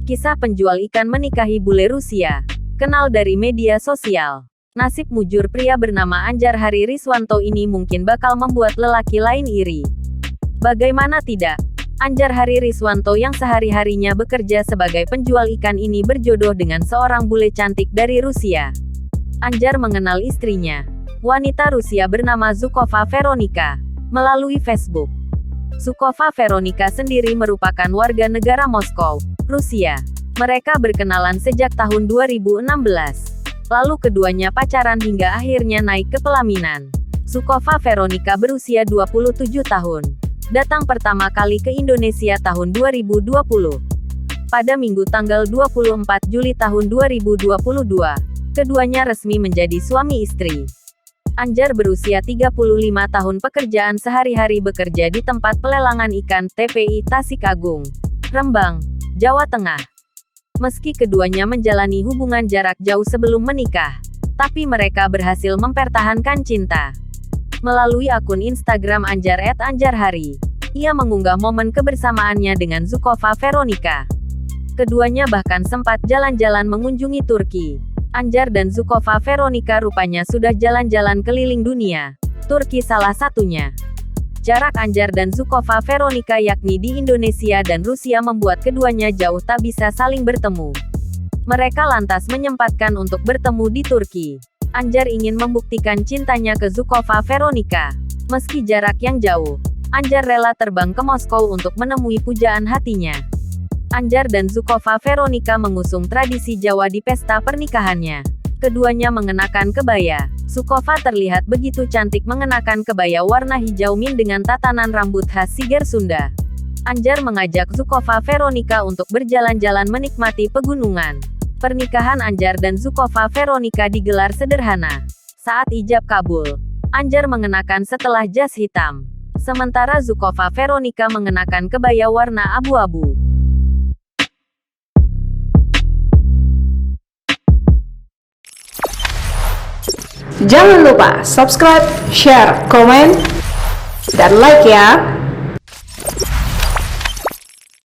Kisah penjual ikan menikahi bule Rusia. Kenal dari media sosial. Nasib mujur pria bernama Anjar Hari Riswanto ini mungkin bakal membuat lelaki lain iri. Bagaimana tidak? Anjar Hari Riswanto yang sehari-harinya bekerja sebagai penjual ikan ini berjodoh dengan seorang bule cantik dari Rusia. Anjar mengenal istrinya, wanita Rusia bernama Zhukova Veronika, melalui Facebook. Zhukova Veronika sendiri merupakan warga negara Moskow, Rusia. Mereka berkenalan sejak tahun 2016. Lalu keduanya pacaran hingga akhirnya naik ke pelaminan. Zhukova Veronika berusia 27 tahun. Datang pertama kali ke Indonesia tahun 2020. Pada Minggu tanggal 24 Juli tahun 2022, keduanya resmi menjadi suami istri. Anjar berusia 35 tahun, pekerjaan sehari-hari bekerja di tempat pelelangan ikan TPI Tasik Agung, Rembang, Jawa Tengah. Meski keduanya menjalani hubungan jarak jauh sebelum menikah, tapi mereka berhasil mempertahankan cinta. Melalui akun Instagram Anjar @anjarhari, ia mengunggah momen kebersamaannya dengan Zhukova Veronika. Keduanya bahkan sempat jalan-jalan mengunjungi Turki. Anjar dan Zhukova Veronika rupanya sudah jalan-jalan keliling dunia. Turki salah satunya. Jarak Anjar dan Zhukova Veronika yakni di Indonesia dan Rusia membuat keduanya jauh tak bisa saling bertemu. Mereka lantas menyempatkan untuk bertemu di Turki. Anjar ingin membuktikan cintanya ke Zhukova Veronika. Meski jarak yang jauh, Anjar rela terbang ke Moskow untuk menemui pujaan hatinya. Anjar dan Zhukova Veronika mengusung tradisi Jawa di pesta pernikahannya. Keduanya mengenakan kebaya. Zhukova terlihat begitu cantik mengenakan kebaya warna hijau mint dengan tatanan rambut khas Siger Sunda. Anjar mengajak Zhukova Veronika untuk berjalan-jalan menikmati pegunungan. Pernikahan Anjar dan Zhukova Veronika digelar sederhana. Saat ijab kabul, Anjar mengenakan setelah jas hitam. Sementara Zhukova Veronika mengenakan kebaya warna abu-abu. Jangan lupa subscribe, share, komen, dan like ya.